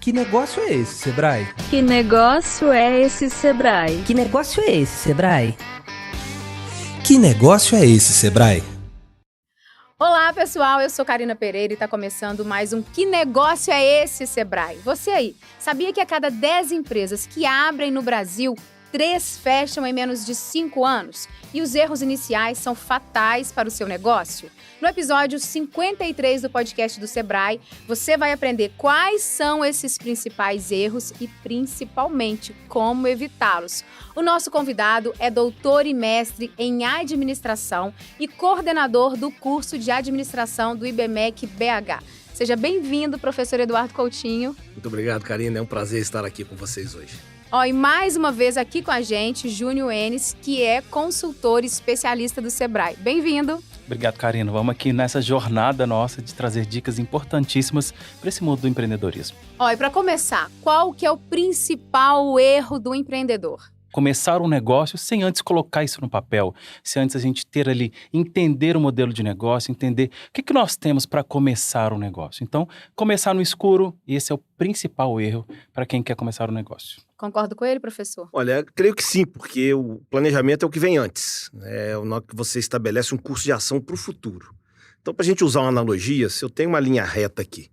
Que negócio é esse, Sebrae? Que negócio é esse, Sebrae? Que negócio é esse, Sebrae? Que negócio é esse, Sebrae? Olá, pessoal, eu sou Karina Pereira e está começando mais um Que Negócio é Esse, Sebrae? Você aí, sabia que a cada 10 empresas que abrem no Brasil, 3 fecham em menos de 5 anos? E os erros iniciais são fatais para o seu negócio? No episódio 53 do podcast do Sebrae, você vai aprender quais são esses principais erros e, principalmente, como evitá-los. O nosso convidado é doutor e mestre em administração e coordenador do curso de administração do IBMEC BH. Seja bem-vindo, professor Eduardo Coutinho. Muito obrigado, Karina. É um prazer estar aqui com vocês hoje. E mais uma vez aqui com a gente, Júnior Enes, que é consultor e especialista do Sebrae. Bem-vindo. Obrigado, Karina. Vamos aqui nessa jornada nossa de trazer dicas importantíssimas para esse mundo do empreendedorismo. E para começar, qual que é o principal erro do empreendedor? Começar um negócio sem antes colocar isso no papel, sem antes a gente ter ali, entender o modelo de negócio, entender o que nós temos para começar um negócio. Então, começar no escuro, esse é o principal erro para quem quer começar um negócio. Concorda com ele, professor? Olha, creio que sim, porque o planejamento é o que vem antes. É o que você estabelece um curso de ação para o futuro. Então, para a gente usar uma analogia, se eu tenho uma linha reta aqui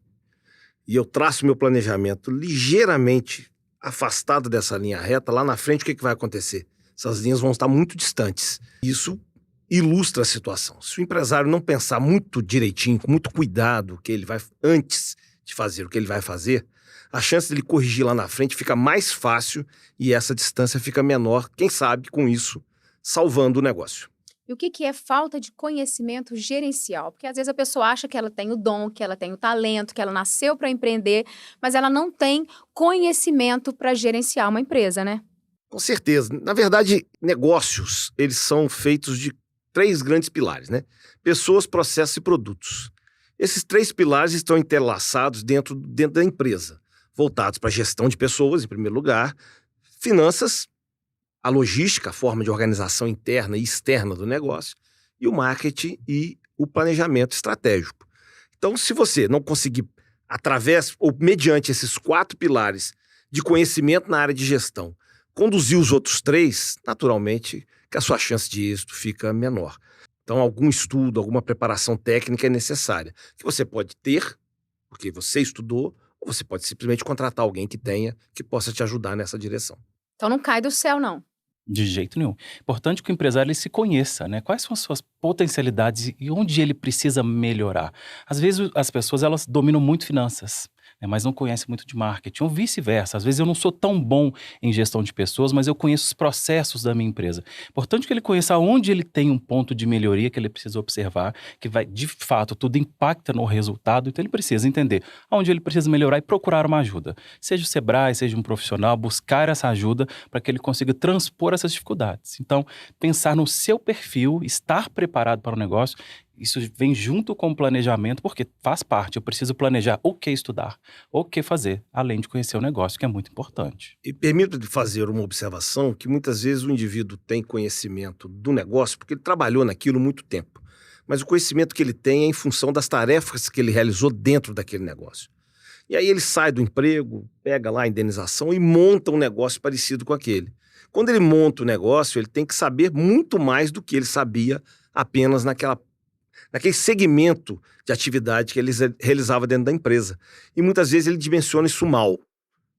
e eu traço meu planejamento ligeiramente afastado dessa linha reta, lá na frente o que vai acontecer? Essas linhas vão estar muito distantes. Isso ilustra a situação. Se o empresário não pensar muito direitinho, com muito cuidado, que ele vai antes de fazer o que ele vai fazer, a chance dele corrigir lá na frente fica mais fácil e essa distância fica menor, quem sabe, com isso, salvando o negócio. E o que é falta de conhecimento gerencial? Porque às vezes a pessoa acha que ela tem o dom, que ela tem o talento, que ela nasceu para empreender, mas ela não tem conhecimento para gerenciar uma empresa, né? Com certeza. Na verdade, negócios, eles são feitos de 3 grandes pilares, né? Pessoas, processos e produtos. Esses 3 pilares estão entrelaçados dentro da empresa, voltados para a gestão de pessoas, em primeiro lugar, finanças, a logística, a forma de organização interna e externa do negócio, e o marketing e o planejamento estratégico. Então, se você não conseguir, através ou mediante esses 4 pilares de conhecimento na área de gestão, conduzir os outros 3, naturalmente que a sua chance de êxito fica menor. Então, algum estudo, alguma preparação técnica é necessária, que você pode ter, porque você estudou, ou você pode simplesmente contratar alguém que tenha, que possa te ajudar nessa direção. Então não cai do céu, não. De jeito nenhum. Importante que o empresário ele se conheça, né? Quais são as suas potencialidades e onde ele precisa melhorar. Às vezes as pessoas elas dominam muito finanças, né? Mas não conhecem muito de marketing, ou vice-versa. Às vezes eu não sou tão bom em gestão de pessoas, mas eu conheço os processos da minha empresa. Importante que ele conheça onde ele tem um ponto de melhoria que ele precisa observar, que vai, de fato, tudo impacta no resultado, então ele precisa entender onde ele precisa melhorar e procurar uma ajuda. Seja o Sebrae, seja um profissional, buscar essa ajuda para que ele consiga transpor essas dificuldades. Então, pensar no seu perfil, estar preparado para o negócio, isso vem junto com o planejamento, porque faz parte. Eu preciso planejar o que estudar, o que fazer, além de conhecer o negócio, que é muito importante. E permito fazer uma observação que muitas vezes o indivíduo tem conhecimento do negócio porque ele trabalhou naquilo muito tempo. Mas o conhecimento que ele tem é em função das tarefas que ele realizou dentro daquele negócio. E aí ele sai do emprego, pega lá a indenização e monta um negócio parecido com aquele. Quando ele monta o negócio, ele tem que saber muito mais do que ele sabia apenas naquele segmento de atividade que ele realizava dentro da empresa. E muitas vezes ele dimensiona isso mal.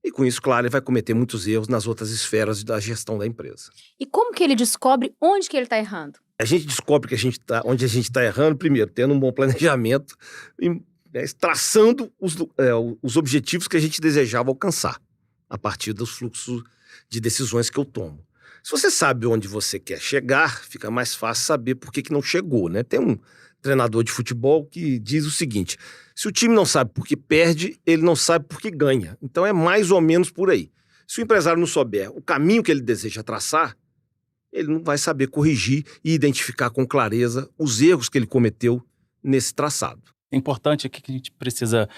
E com isso, claro, ele vai cometer muitos erros nas outras esferas da gestão da empresa. E como que ele descobre onde que ele está errando? A gente descobre que onde a gente está errando, primeiro, tendo um bom planejamento e traçando os objetivos que a gente desejava alcançar a partir dos fluxos de decisões que eu tomo. Se você sabe onde você quer chegar, fica mais fácil saber por que não chegou, né? Tem um treinador de futebol que diz o seguinte: se o time não sabe por que perde, ele não sabe por que ganha. Então é mais ou menos por aí. Se o empresário não souber o caminho que ele deseja traçar, ele não vai saber corrigir e identificar com clareza os erros que ele cometeu nesse traçado. É importante aqui que a gente precisa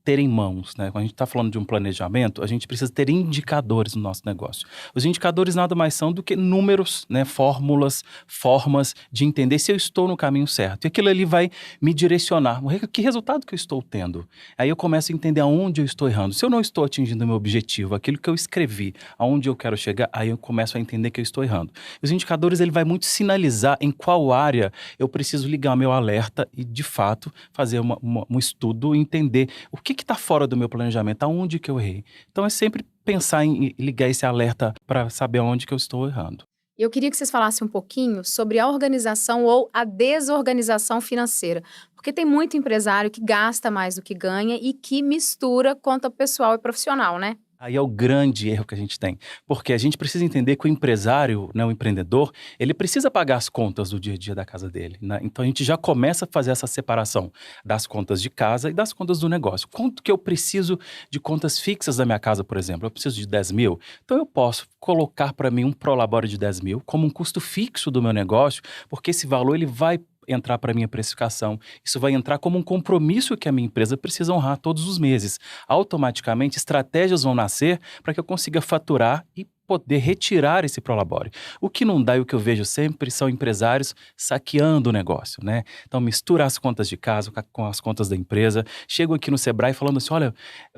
ter em mãos, né? Quando a gente está falando de um planejamento, a gente precisa ter indicadores no nosso negócio. Os indicadores nada mais são do que números, né? Fórmulas, formas de entender se eu estou no caminho certo. E aquilo ali vai me direcionar. Que resultado que eu estou tendo? Aí eu começo a entender aonde eu estou errando. Se eu não estou atingindo o meu objetivo, aquilo que eu escrevi, aonde eu quero chegar, aí eu começo a entender que eu estou errando. Os indicadores, ele vai muito sinalizar em qual área eu preciso ligar meu alerta e, de fato, fazer um estudo e entender o que está fora do meu planejamento, aonde que eu errei. Então, é sempre pensar em ligar esse alerta para saber aonde que eu estou errando. Eu queria que vocês falassem um pouquinho sobre a organização ou a desorganização financeira, porque tem muito empresário que gasta mais do que ganha e que mistura conta pessoal e profissional, né? Aí é o grande erro que a gente tem, porque a gente precisa entender que o empresário, né, o empreendedor, ele precisa pagar as contas do dia a dia da casa dele, né? Então a gente já começa a fazer essa separação das contas de casa e das contas do negócio. Quanto que eu preciso de contas fixas da minha casa, por exemplo? Eu preciso de 10 mil, então eu posso colocar para mim um prolabore de 10 mil como um custo fixo do meu negócio, porque esse valor ele vai entrar para a minha precificação. Isso vai entrar como um compromisso que a minha empresa precisa honrar todos os meses. Automaticamente, estratégias vão nascer para que eu consiga faturar e poder retirar esse prolabore. O que não dá e o que eu vejo sempre são empresários saqueando o negócio, né? Então, mistura as contas de casa com as contas da empresa. Chego aqui no Sebrae falando assim, olha,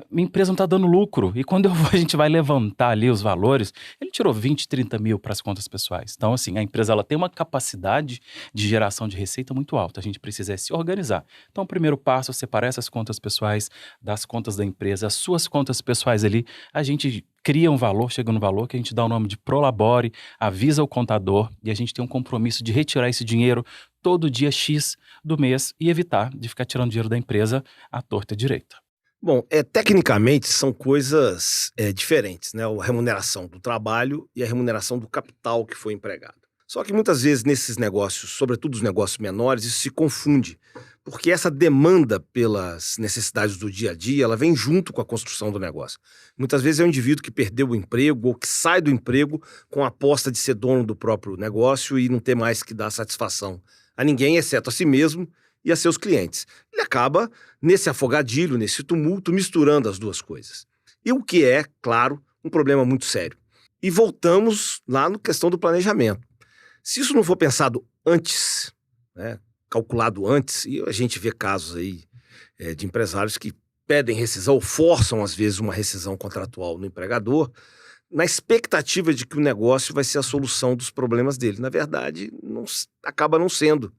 minha empresa não está dando lucro. E quando a gente vai levantar ali os valores, ele tirou 20, 30 mil para as contas pessoais. Então, assim, a empresa ela tem uma capacidade de geração de receita muito alta. A gente precisa se organizar. Então, o primeiro passo é separar essas contas pessoais das contas da empresa. As suas contas pessoais ali, a gente cria um valor, chega no valor que a gente dá o nome de prolabore, avisa o contador e a gente tem um compromisso de retirar esse dinheiro todo dia X do mês e evitar de ficar tirando dinheiro da empresa à torta e direita. Bom, tecnicamente são coisas diferentes, né? A remuneração do trabalho e a remuneração do capital que foi empregado. Só que muitas vezes nesses negócios, sobretudo os negócios menores, isso se confunde, porque essa demanda pelas necessidades do dia a dia, ela vem junto com a construção do negócio. Muitas vezes é um indivíduo que perdeu o emprego ou que sai do emprego com a aposta de ser dono do próprio negócio e não ter mais que dar satisfação a ninguém, exceto a si mesmo e a seus clientes. Ele acaba nesse afogadilho, nesse tumulto, misturando as duas coisas. E o que é, claro, um problema muito sério. E voltamos lá na questão do planejamento. Se isso não for pensado antes, né, calculado antes, e a gente vê casos aí de empresários que pedem rescisão ou forçam, às vezes, uma rescisão contratual no empregador, na expectativa de que o negócio vai ser a solução dos problemas dele. Na verdade, acaba não sendo,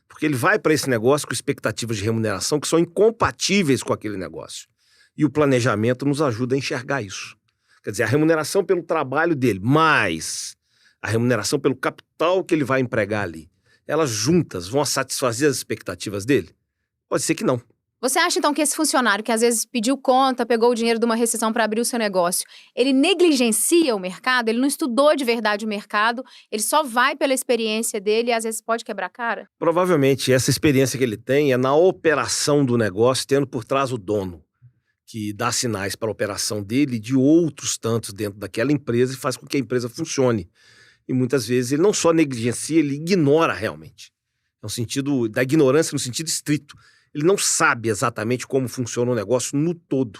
porque ele vai para esse negócio com expectativas de remuneração que são incompatíveis com aquele negócio. E o planejamento nos ajuda a enxergar isso. Quer dizer, a remuneração pelo trabalho dele, mais a remuneração pelo capital que ele vai empregar ali, elas juntas vão satisfazer as expectativas dele? Pode ser que não. Você acha, então, que esse funcionário que às vezes pediu conta, pegou o dinheiro de uma rescisão para abrir o seu negócio, ele negligencia o mercado? Ele não estudou de verdade o mercado? Ele só vai pela experiência dele e às vezes pode quebrar a cara? Provavelmente essa experiência que ele tem é na operação do negócio, tendo por trás o dono, que dá sinais para a operação dele e de outros tantos dentro daquela empresa e faz com que a empresa funcione. E muitas vezes ele não só negligencia, ele ignora realmente. É um sentido da ignorância no sentido estrito. Ele não sabe exatamente como funciona o negócio no todo.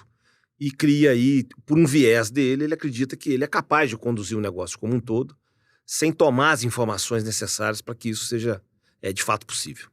E cria aí, por um viés dele, ele acredita que ele é capaz de conduzir o negócio como um todo, sem tomar as informações necessárias para que isso seja de fato possível.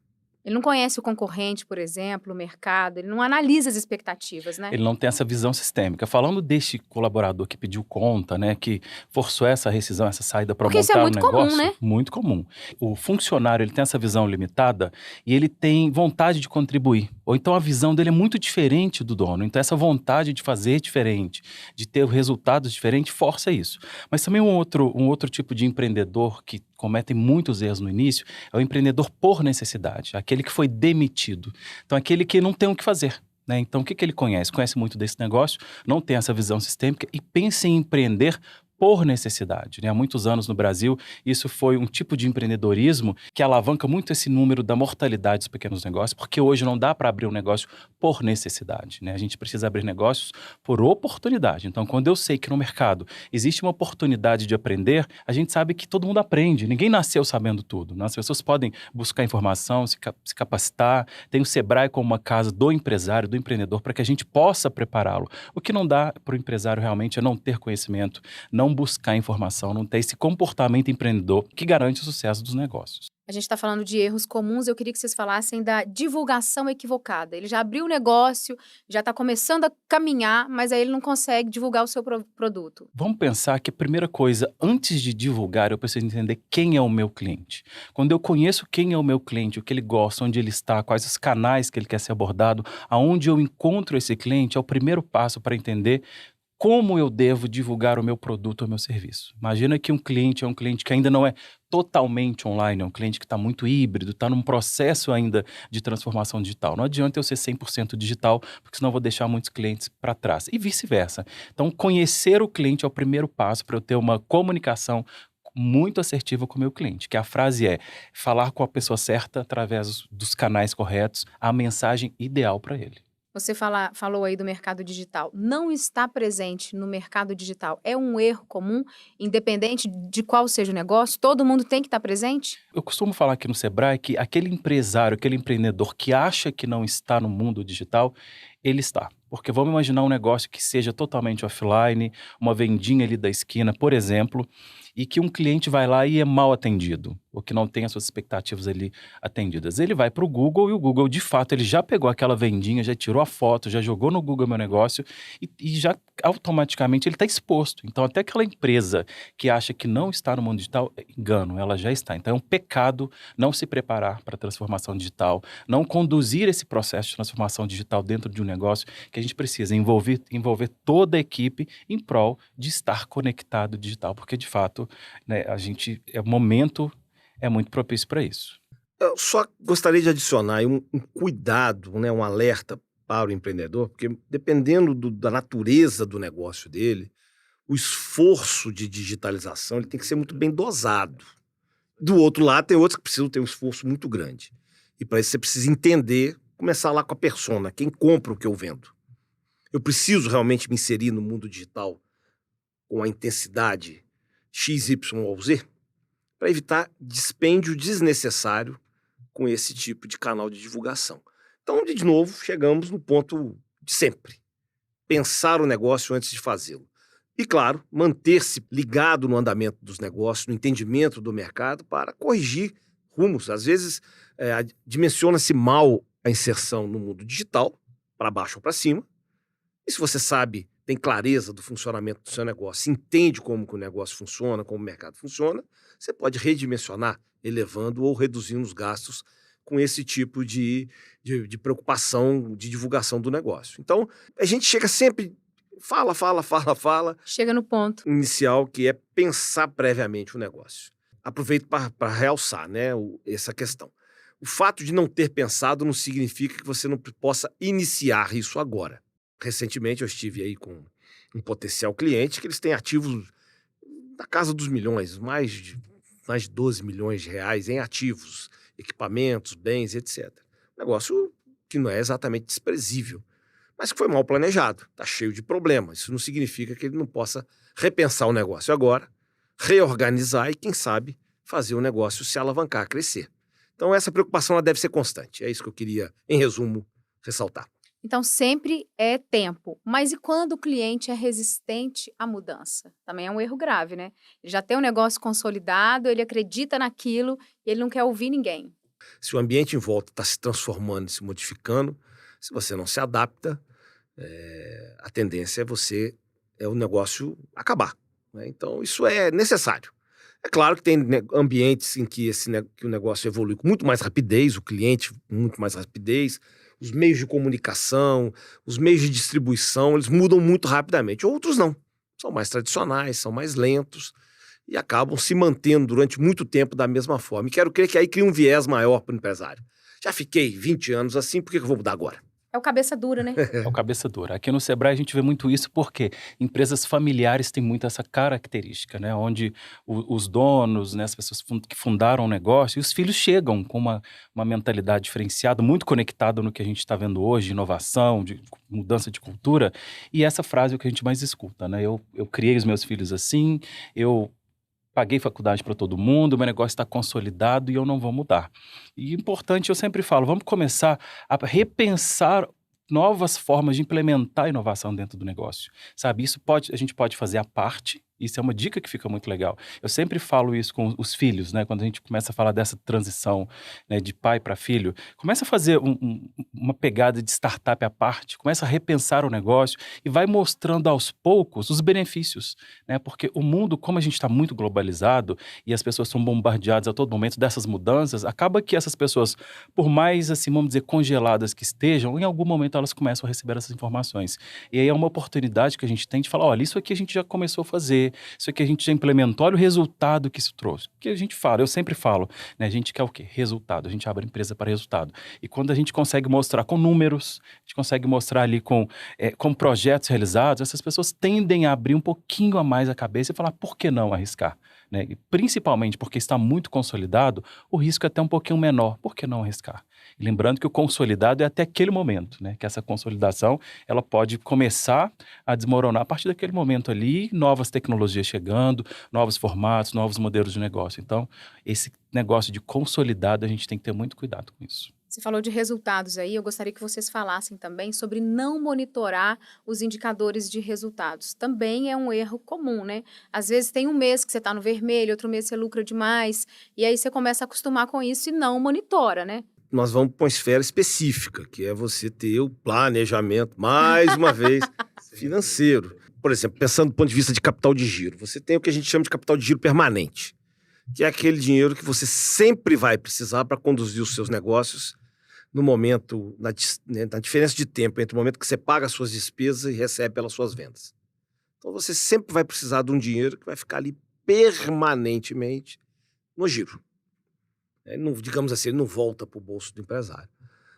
Ele não conhece o concorrente, por exemplo, o mercado, ele não analisa as expectativas, né? Ele não tem essa visão sistêmica. Falando deste colaborador que pediu conta, né, que forçou essa rescisão, essa saída para montar isso é muito um negócio, comum, né? Muito comum. O funcionário, ele tem essa visão limitada e ele tem vontade de contribuir. Ou então a visão dele é muito diferente do dono. Então essa vontade de fazer diferente, de ter resultados diferentes, força isso. Mas também um outro tipo de empreendedor que cometem muitos erros no início é o empreendedor por necessidade, aquele que foi demitido. Então, aquele que não tem o que fazer, né? Então, o que ele conhece? Conhece muito desse negócio, não tem essa visão sistêmica e pensa em empreender por necessidade, né? Há muitos anos no Brasil, isso foi um tipo de empreendedorismo que alavanca muito esse número da mortalidade dos pequenos negócios, porque hoje não dá para abrir um negócio por necessidade, né? A gente precisa abrir negócios por oportunidade. Então, quando eu sei que no mercado existe uma oportunidade de aprender, a gente sabe que todo mundo aprende, ninguém nasceu sabendo tudo, né? As pessoas podem buscar informação, se capacitar, tem o Sebrae como uma casa do empresário, do empreendedor, para que a gente possa prepará-lo. O que não dá para o empresário realmente é não ter conhecimento, não buscar informação, não ter esse comportamento empreendedor que garante o sucesso dos negócios. A gente está falando de erros comuns, eu queria que vocês falassem da divulgação equivocada. Ele já abriu o negócio, já está começando a caminhar, mas aí ele não consegue divulgar o seu produto. Vamos pensar que a primeira coisa, antes de divulgar, eu preciso entender quem é o meu cliente. Quando eu conheço quem é o meu cliente, o que ele gosta, onde ele está, quais os canais que ele quer ser abordado, aonde eu encontro esse cliente, é o primeiro passo para entender como eu devo divulgar o meu produto ou o meu serviço. Imagina que um cliente é um cliente que ainda não é totalmente online, é um cliente que está muito híbrido, está num processo ainda de transformação digital. Não adianta eu ser 100% digital, porque senão eu vou deixar muitos clientes para trás. E vice-versa. Então, conhecer o cliente é o primeiro passo para eu ter uma comunicação muito assertiva com o meu cliente, que a frase é falar com a pessoa certa através dos canais corretos, a mensagem ideal para ele. Você falou aí do mercado digital. Não estar presente no mercado digital é um erro comum, independente de qual seja o negócio? Todo mundo tem que estar presente? Eu costumo falar aqui no Sebrae que aquele empresário, aquele empreendedor que acha que não está no mundo digital, ele está. Porque vamos imaginar um negócio que seja totalmente offline, uma vendinha ali da esquina, por exemplo, e que um cliente vai lá e é mal atendido, ou que não tem as suas expectativas ali atendidas. Ele vai para o Google e o Google, de fato, ele já pegou aquela vendinha, já tirou a foto, já jogou no Google meu negócio e já automaticamente ele está exposto. Então, até aquela empresa que acha que não está no mundo digital, engano, ela já está. Então, é um pecado não se preparar para a transformação digital, não conduzir esse processo de transformação digital dentro de um negócio, que a gente precisa envolver toda a equipe em prol de estar conectado digital, porque, de fato, né, o momento é muito propício para isso. Eu só gostaria de adicionar aí um cuidado, né, um alerta para o empreendedor, porque dependendo da natureza do negócio dele, o esforço de digitalização ele tem que ser muito bem dosado. Do outro lado, tem outros que precisam ter um esforço muito grande. E para isso você precisa entender, começar lá com a persona, quem compra o que eu vendo. Eu preciso realmente me inserir no mundo digital com a intensidade X, Y ou Z, para evitar dispêndio desnecessário com esse tipo de canal de divulgação. Então, de novo, chegamos no ponto de sempre. Pensar o negócio antes de fazê-lo. E, claro, manter-se ligado no andamento dos negócios, no entendimento do mercado, para corrigir rumos. Às vezes, dimensiona-se mal a inserção no mundo digital, para baixo ou para cima. E se você sabe, tem clareza do funcionamento do seu negócio, entende como que o negócio funciona, como o mercado funciona, você pode redimensionar, elevando ou reduzindo os gastos com esse tipo de preocupação, de divulgação do negócio. Então, a gente chega sempre, fala. Chega no ponto inicial, que é pensar previamente o negócio. Aproveito para realçar, né, essa questão. O fato de não ter pensado não significa que você não possa iniciar isso agora. Recentemente eu estive aí com um potencial cliente que eles têm ativos na casa dos milhões, mais de 12 milhões de reais em ativos, equipamentos, bens, etc. Negócio que não é exatamente desprezível, mas que foi mal planejado, está cheio de problemas. Isso não significa que ele não possa repensar o negócio agora, reorganizar e, quem sabe, fazer o negócio se alavancar, crescer. Então essa preocupação ela deve ser constante. É isso que eu queria, em resumo, ressaltar. Então, sempre é tempo. Mas e quando o cliente é resistente à mudança? Também é um erro grave, né? Ele já tem um negócio consolidado, ele acredita naquilo e ele não quer ouvir ninguém. Se o ambiente em volta está se transformando, se modificando, se você não se adapta, a tendência é o negócio acabar, né? Então, isso é necessário. É claro que tem ambientes em que o negócio evolui com muito mais rapidez, o cliente com muito mais rapidez, os meios de comunicação, os meios de distribuição, eles mudam muito rapidamente. Outros não. São mais tradicionais, são mais lentos e acabam se mantendo durante muito tempo da mesma forma. E quero crer que aí cria um viés maior para o empresário. Já fiquei 20 anos assim, por que eu vou mudar agora? É o cabeça dura, né? É o cabeça dura. Aqui no Sebrae a gente vê muito isso porque empresas familiares têm muito essa característica, né? Onde os donos, né, as pessoas que fundaram o negócio, e os filhos chegam com uma mentalidade diferenciada, muito conectada no que a gente está vendo hoje, de inovação, de mudança de cultura. E essa frase é o que a gente mais escuta, né? Eu criei os meus filhos assim, eu paguei faculdade para todo mundo, meu negócio está consolidado e eu não vou mudar. E importante, eu sempre falo, vamos começar a repensar novas formas de implementar a inovação dentro do negócio, sabe? A gente pode fazer à parte, isso é uma dica que fica muito legal. Eu sempre falo isso com os filhos, né? Quando a gente começa a falar dessa transição, né, de pai para filho, começa a fazer uma pegada de startup à parte, começa a repensar o negócio e vai mostrando aos poucos os benefícios, né? Porque o mundo, como a gente está muito globalizado e as pessoas são bombardeadas a todo momento dessas mudanças, acaba que essas pessoas, por mais, assim, vamos dizer, congeladas que estejam, em algum momento elas começam a receber essas informações. E aí é uma oportunidade que a gente tem de falar, olha, isso aqui a gente já começou a fazer, isso aqui a gente já implementou, olha o resultado que isso trouxe. Porque a gente fala, eu sempre falo, né, a gente quer o quê? Resultado. A gente abre a empresa para resultado. E quando a gente consegue mostrar com números, a gente consegue mostrar ali com projetos realizados, essas pessoas tendem a abrir um pouquinho a mais a cabeça e falar, por que não arriscar? Né? E principalmente porque está muito consolidado, o risco é até um pouquinho menor. Por que não arriscar? E lembrando que o consolidado é até aquele momento, né? Que essa consolidação ela pode começar a desmoronar a partir daquele momento ali, novas tecnologias chegando, novos formatos, novos modelos de negócio. Então, esse negócio de consolidado, a gente tem que ter muito cuidado com isso. Você falou de resultados aí, eu gostaria que vocês falassem também sobre não monitorar os indicadores de resultados. Também é um erro comum, né? Às vezes tem um mês que você está no vermelho, outro mês você lucra demais, e aí você começa a acostumar com isso e não monitora, né? Nós vamos para uma esfera específica, que é você ter o planejamento, mais uma vez, financeiro. Por exemplo, pensando do ponto de vista de capital de giro, você tem o que a gente chama de capital de giro permanente, que é aquele dinheiro que você sempre vai precisar para conduzir os seus negócios no momento, na diferença de tempo entre o momento que você paga as suas despesas e recebe pelas suas vendas. Então você sempre vai precisar de um dinheiro que vai ficar ali permanentemente no giro. Não, digamos assim, ele não volta para o bolso do empresário.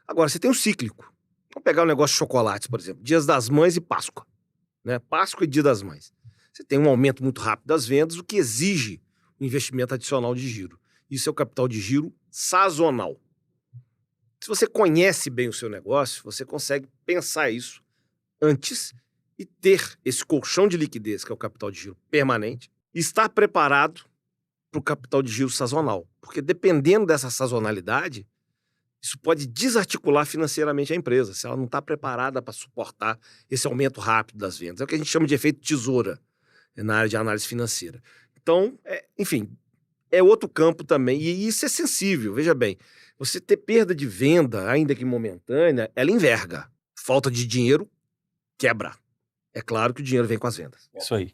Agora, você tem o cíclico. Vamos pegar o negócio de chocolates, por exemplo. Dias das Mães e Páscoa. Né? Páscoa e Dia das Mães. Você tem um aumento muito rápido das vendas, o que exige um investimento adicional de giro. Isso é o capital de giro sazonal. Se você conhece bem o seu negócio, você consegue pensar isso antes e ter esse colchão de liquidez, que é o capital de giro permanente, e estar preparado para o capital de giro sazonal. Porque dependendo dessa sazonalidade, isso pode desarticular financeiramente a empresa, se ela não está preparada para suportar esse aumento rápido das vendas. É o que a gente chama de efeito tesoura na área de análise financeira. Então, enfim, é outro campo também, e isso é sensível, veja bem. Você ter perda de venda, ainda que momentânea, ela enverga. Falta de dinheiro, quebra. É claro que o dinheiro vem com as vendas. Isso aí.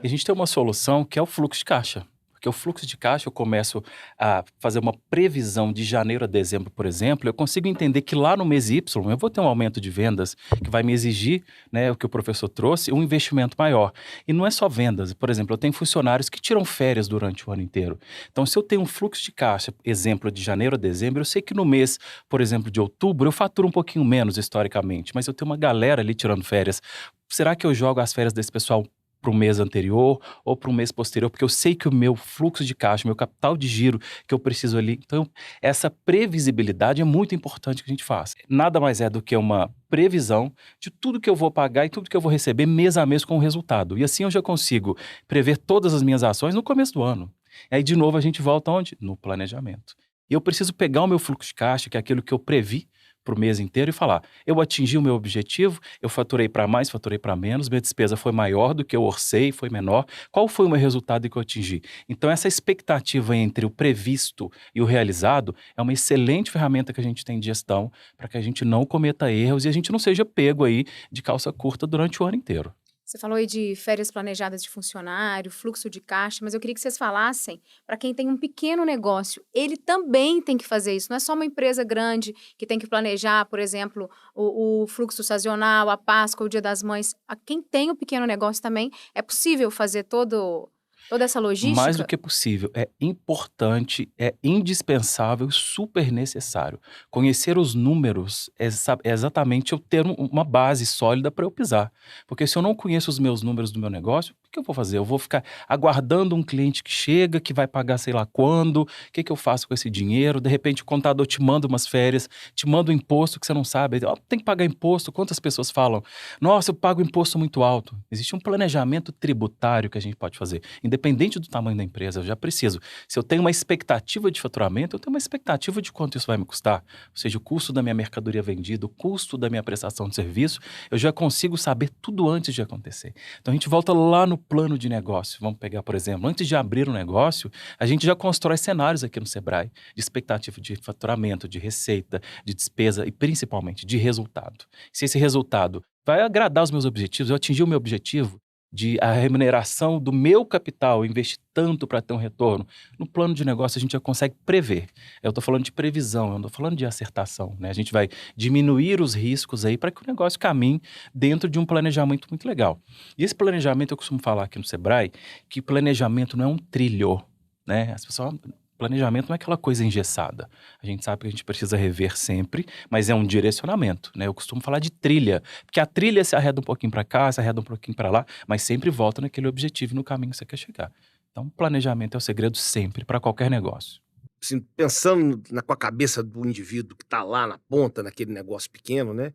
E a gente tem uma solução que é o fluxo de caixa. Porque o fluxo de caixa, eu começo a fazer uma previsão de janeiro a dezembro, por exemplo, eu consigo entender que lá no mês Y eu vou ter um aumento de vendas que vai me exigir, né, o que o professor trouxe, um investimento maior. E não é só vendas. Por exemplo, eu tenho funcionários que tiram férias durante o ano inteiro. Então, se eu tenho um fluxo de caixa, exemplo, de janeiro a dezembro, eu sei que no mês, por exemplo, de outubro, eu faturo um pouquinho menos historicamente, mas eu tenho uma galera ali tirando férias. Será que eu jogo as férias desse pessoal para o mês anterior ou para o mês posterior, porque eu sei que o meu fluxo de caixa, meu capital de giro que eu preciso ali. Então, essa previsibilidade é muito importante que a gente faça. Nada mais é do que uma previsão de tudo que eu vou pagar e tudo que eu vou receber mês a mês com o resultado. E assim eu já consigo prever todas as minhas ações no começo do ano. E aí, de novo, a gente volta onde? No planejamento. E eu preciso pegar o meu fluxo de caixa, que é aquilo que eu previ para o mês inteiro e falar, eu atingi o meu objetivo, eu faturei para mais, faturei para menos, minha despesa foi maior do que eu orcei, foi menor, qual foi o meu resultado que eu atingi? Então essa expectativa entre o previsto e o realizado é uma excelente ferramenta que a gente tem de gestão para que a gente não cometa erros e a gente não seja pego aí de calça curta durante o ano inteiro. Você falou aí de férias planejadas de funcionário, fluxo de caixa, mas eu queria que vocês falassem, para quem tem um pequeno negócio, ele também tem que fazer isso. Não é só uma empresa grande que tem que planejar, por exemplo, o fluxo sazonal, a Páscoa, o Dia das Mães. A quem tem um pequeno negócio também, é possível fazer todo Toda essa logística? Mais do que possível. É importante, é indispensável, super necessário. Conhecer os números é exatamente eu ter uma base sólida para eu pisar. Porque se eu não conheço os meus números do meu negócio, o que eu vou fazer? Eu vou ficar aguardando um cliente que chega, que vai pagar sei lá quando, o que eu faço com esse dinheiro? De repente o contador te manda umas férias, te manda um imposto que você não sabe. Tem que pagar imposto. Quantas pessoas falam? Nossa, eu pago imposto muito alto. Existe um planejamento tributário que a gente pode fazer. Independente do tamanho da empresa, eu já preciso. Se eu tenho uma expectativa de faturamento, eu tenho uma expectativa de quanto isso vai me custar. Ou seja, o custo da minha mercadoria vendida, o custo da minha prestação de serviço, eu já consigo saber tudo antes de acontecer. Então a gente volta lá no plano de negócio. Vamos pegar, por exemplo, antes de abrir um negócio, a gente já constrói cenários aqui no Sebrae de expectativa de faturamento, de receita, de despesa e principalmente de resultado. Se esse resultado vai agradar os meus objetivos, eu atingir o meu objetivo de a remuneração do meu capital, investir tanto para ter um retorno, no plano de negócio a gente já consegue prever. Eu estou falando de previsão, eu não estou falando de acertação, né? A gente vai diminuir os riscos aí para que o negócio caminhe dentro de um planejamento muito legal. E esse planejamento, eu costumo falar aqui no Sebrae, que planejamento não é um trilho, né? As pessoas... Planejamento não é aquela coisa engessada. A gente sabe que a gente precisa rever sempre, mas é um direcionamento, né? Eu costumo falar de trilha, porque a trilha se arreda um pouquinho para cá, se arreda um pouquinho para lá, mas sempre volta naquele objetivo, no caminho que você quer chegar. Então, planejamento é o segredo sempre, para qualquer negócio. Assim, pensando com a cabeça do indivíduo que está lá na ponta, naquele negócio pequeno, né?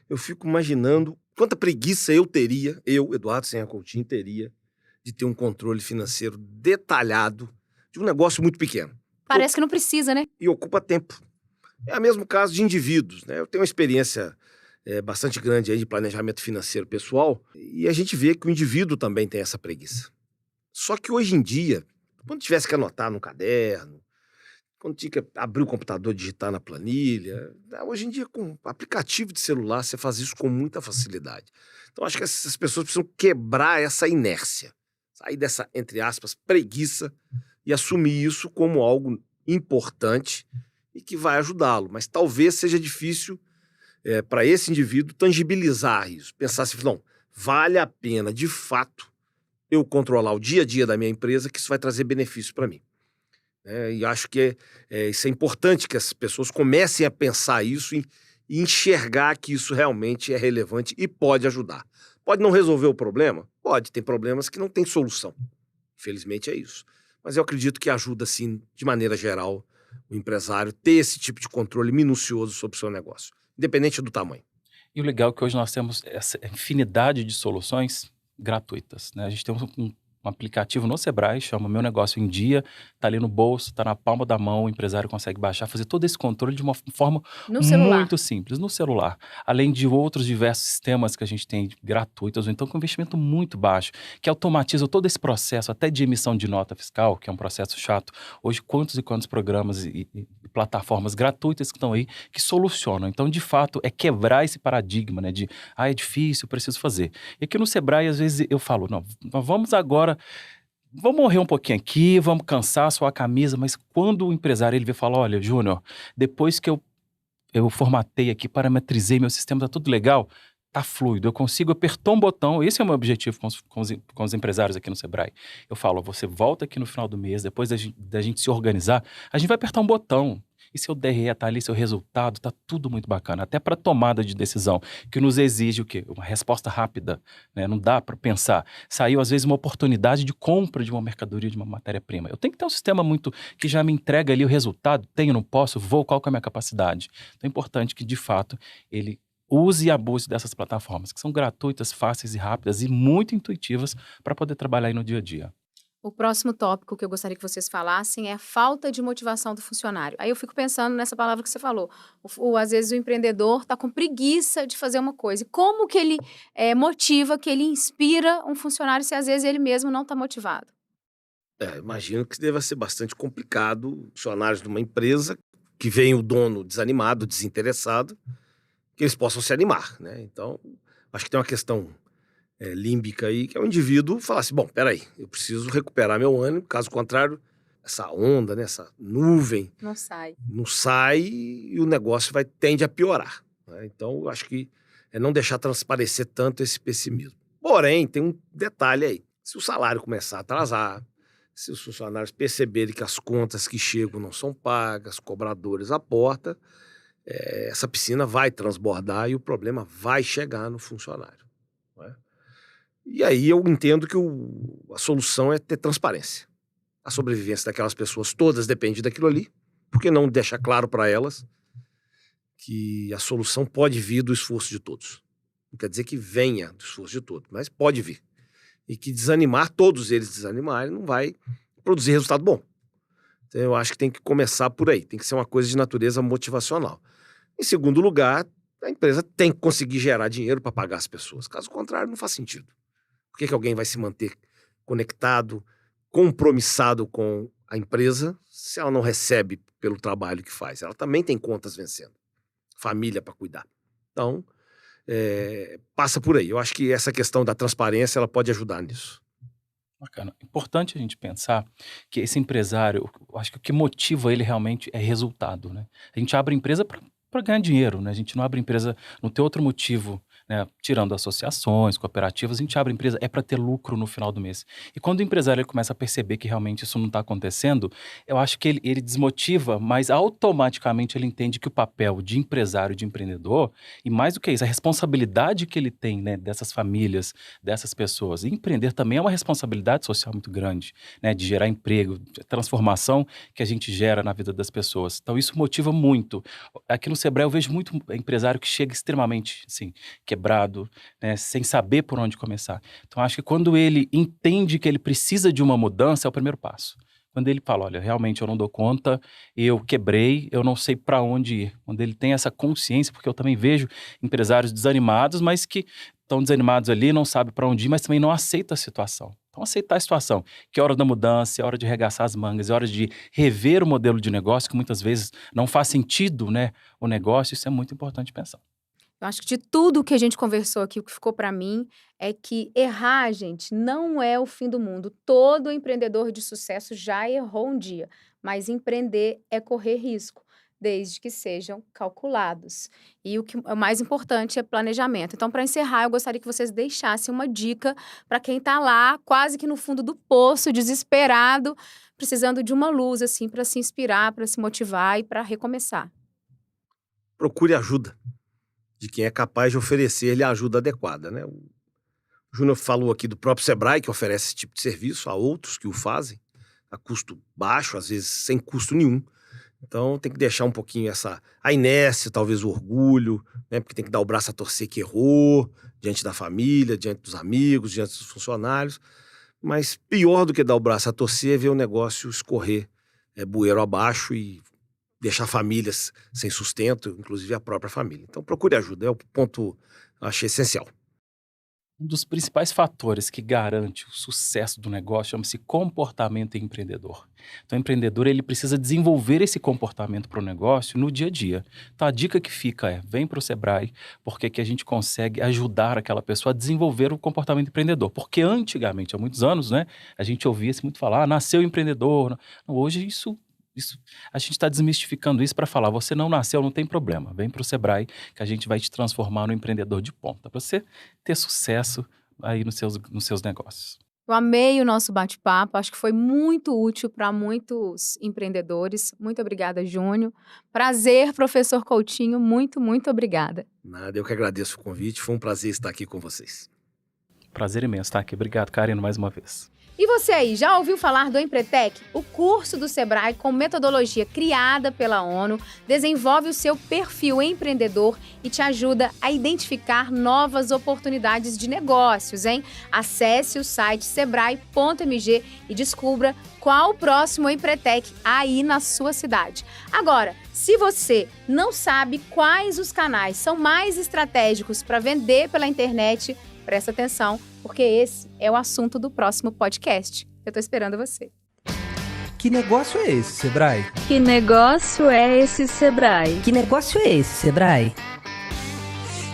Eu fico imaginando quanta preguiça eu teria, Eduardo Senra Coutinho, teria de ter um controle financeiro detalhado de um negócio muito pequeno. Parece que não precisa, né? E ocupa tempo. É o mesmo caso de indivíduos, né? Eu tenho uma experiência bastante grande aí de planejamento financeiro pessoal e a gente vê que o indivíduo também tem essa preguiça. Só que hoje em dia, quando tivesse que anotar no caderno, quando tinha que abrir o computador e digitar na planilha, hoje em dia com aplicativo de celular você faz isso com muita facilidade. Então acho que essas pessoas precisam quebrar essa inércia, sair dessa, entre aspas, preguiça e assumir isso como algo importante e que vai ajudá-lo. Mas talvez seja difícil para esse indivíduo tangibilizar isso. Pensar assim, não, vale a pena, de fato, eu controlar o dia a dia da minha empresa, que isso vai trazer benefício para mim. E acho que isso é importante que as pessoas comecem a pensar isso e enxergar que isso realmente é relevante e pode ajudar. Pode não resolver o problema? Pode, tem problemas que não tem solução. Infelizmente é isso. Mas eu acredito que ajuda, sim, de maneira geral, o empresário ter esse tipo de controle minucioso sobre o seu negócio, independente do tamanho. E o legal é que hoje nós temos essa infinidade de soluções gratuitas, né? A gente tem um aplicativo no Sebrae, chama Meu Negócio em Dia, tá ali no bolso, tá na palma da mão, o empresário consegue baixar, fazer todo esse controle de uma forma muito simples, no celular. Além de outros diversos sistemas que a gente tem gratuitos, ou então com investimento muito baixo, que automatiza todo esse processo, até de emissão de nota fiscal, que é um processo chato. Hoje, quantos e quantos programas e plataformas gratuitas que estão aí, que solucionam. Então, de fato, é quebrar esse paradigma, né, de, é difícil, eu preciso fazer. E aqui no Sebrae, às vezes, eu falo, não, vamos agora, vamos morrer um pouquinho aqui, vamos cansar, suar a camisa, mas quando o empresário ele vê e fala, olha, Júnior, depois que eu formatei aqui, parametrizei meu sistema, tá tudo legal, tá fluido, eu consigo apertar um botão, esse é o meu objetivo com os empresários aqui no Sebrae. Eu falo, você volta aqui no final do mês, depois da gente se organizar, a gente vai apertar um botão. E seu DRE tá ali, seu resultado, tá tudo muito bacana. Até para tomada de decisão, que nos exige o quê? Uma resposta rápida, né? Não dá para pensar. Saiu, às vezes, uma oportunidade de compra de uma mercadoria, de uma matéria-prima. Eu tenho que ter um sistema muito que já me entrega ali o resultado. Tenho, não posso, vou, qual que é a minha capacidade? Então é importante que, de fato, ele use e abuse dessas plataformas, que são gratuitas, fáceis e rápidas e muito intuitivas para poder trabalhar aí no dia a dia. O próximo tópico que eu gostaria que vocês falassem é a falta de motivação do funcionário. Aí eu fico pensando nessa palavra que você falou. Às vezes o empreendedor está com preguiça de fazer uma coisa. E como que ele motiva, que ele inspira um funcionário se às vezes ele mesmo não está motivado? Imagino que deva ser bastante complicado funcionários de uma empresa que vem o dono desanimado, desinteressado, que eles possam se animar, né? Então, acho que tem uma questão límbica aí, que é o indivíduo falar assim, bom, peraí, eu preciso recuperar meu ânimo, caso contrário, essa onda, né, essa nuvem não sai e o negócio tende a piorar, né? Então, acho que não deixar transparecer tanto esse pessimismo. Porém, tem um detalhe aí, se o salário começar a atrasar, Se os funcionários perceberem que as contas que chegam não são pagas, cobradores à porta, essa piscina vai transbordar e o problema vai chegar no funcionário. Não é? E aí eu entendo que a solução é ter transparência. A sobrevivência daquelas pessoas todas depende daquilo ali, porque não deixa claro para elas que a solução pode vir do esforço de todos. Não quer dizer que venha do esforço de todos, mas pode vir. E que todos eles desanimarem, não vai produzir resultado bom. Então eu acho que tem que começar por aí, tem que ser uma coisa de natureza motivacional. Em segundo lugar, a empresa tem que conseguir gerar dinheiro para pagar as pessoas. Caso contrário, não faz sentido. Por que alguém vai se manter conectado, compromissado com a empresa se ela não recebe pelo trabalho que faz? Ela também tem contas vencendo, família para cuidar. Então, passa por aí. Eu acho que essa questão da transparência ela pode ajudar nisso. Bacana. Importante a gente pensar que esse empresário, eu acho que o que motiva ele realmente é resultado, né? A gente abre empresa para ganhar dinheiro, né? A gente não abre empresa, não tem outro motivo, né? Tirando associações, cooperativas, a gente abre empresa é para ter lucro no final do mês. E quando o empresário ele começa a perceber que realmente isso não está acontecendo, eu acho que ele desmotiva, mas automaticamente ele entende que o papel de empresário, de empreendedor, e mais do que isso, a responsabilidade que ele tem, né, dessas famílias, dessas pessoas. E empreender também é uma responsabilidade social muito grande, né? De gerar emprego, transformação que a gente gera na vida das pessoas. Então isso motiva muito. Aqui no Sebrae eu vejo muito empresário que chega extremamente, assim, quebrado, né, sem saber por onde começar. Então, acho que quando ele entende que ele precisa de uma mudança, é o primeiro passo. Quando ele fala, olha, realmente eu não dou conta, eu quebrei, eu não sei para onde ir. Quando ele tem essa consciência, porque eu também vejo empresários desanimados, mas que estão desanimados ali, não sabem para onde ir, mas também não aceitam a situação. Então, aceitar a situação, que é hora da mudança, é hora de arregaçar as mangas, é hora de rever o modelo de negócio, que muitas vezes não faz sentido, né, o negócio, isso é muito importante pensar. Eu acho que de tudo que a gente conversou aqui, o que ficou para mim é que errar, gente, não é o fim do mundo. Todo empreendedor de sucesso já errou um dia, mas empreender é correr risco, desde que sejam calculados. E o que é mais importante é planejamento. Então, para encerrar, eu gostaria que vocês deixassem uma dica para quem está lá, quase que no fundo do poço, desesperado, precisando de uma luz, assim, para se inspirar, para se motivar e para recomeçar. Procure ajuda de quem é capaz de oferecer-lhe a ajuda adequada, né? O Júnior falou aqui do próprio Sebrae, que oferece esse tipo de serviço a outros que o fazem, a custo baixo, às vezes sem custo nenhum. Então tem que deixar um pouquinho a inércia, talvez o orgulho, né? Porque tem que dar o braço a torcer que errou, diante da família, diante dos amigos, diante dos funcionários. Mas pior do que dar o braço a torcer é ver o negócio escorrer bueiro abaixo e deixar famílias sem sustento, inclusive a própria família. Então procure ajuda, é o ponto, eu achei essencial. Um dos principais fatores que garante o sucesso do negócio chama-se comportamento empreendedor. Então, o empreendedor ele precisa desenvolver esse comportamento para o negócio no dia a dia. Então, a dica que fica vem para o Sebrae, porque que a gente consegue ajudar aquela pessoa a desenvolver o comportamento empreendedor. Porque antigamente, há muitos anos, né, a gente ouvia-se muito falar, nasceu empreendedor. Não, hoje isso a gente está desmistificando isso para falar, você não nasceu, não tem problema, vem para o Sebrae que a gente vai te transformar no empreendedor de ponta, para você ter sucesso aí nos seus negócios. Eu amei o nosso bate-papo, acho que foi muito útil para muitos empreendedores. Muito obrigada, Júnior. Prazer, professor Coutinho, muito, muito obrigada. Nada, eu que agradeço o convite, foi um prazer estar aqui com vocês. Prazer imenso estar aqui, obrigado, Karina, mais uma vez. E você aí, já ouviu falar do Empretec? O curso do Sebrae com metodologia criada pela ONU desenvolve o seu perfil empreendedor e te ajuda a identificar novas oportunidades de negócios, hein? Acesse o site sebrae.mg e descubra qual o próximo Empretec aí na sua cidade. Agora, se você não sabe quais os canais são mais estratégicos para vender pela internet, presta atenção, porque esse é o assunto do próximo podcast. Eu tô esperando você. Que negócio é esse, Sebrae? Que negócio é esse, Sebrae? Que negócio é esse, Sebrae?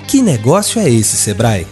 Que negócio é esse, Sebrae?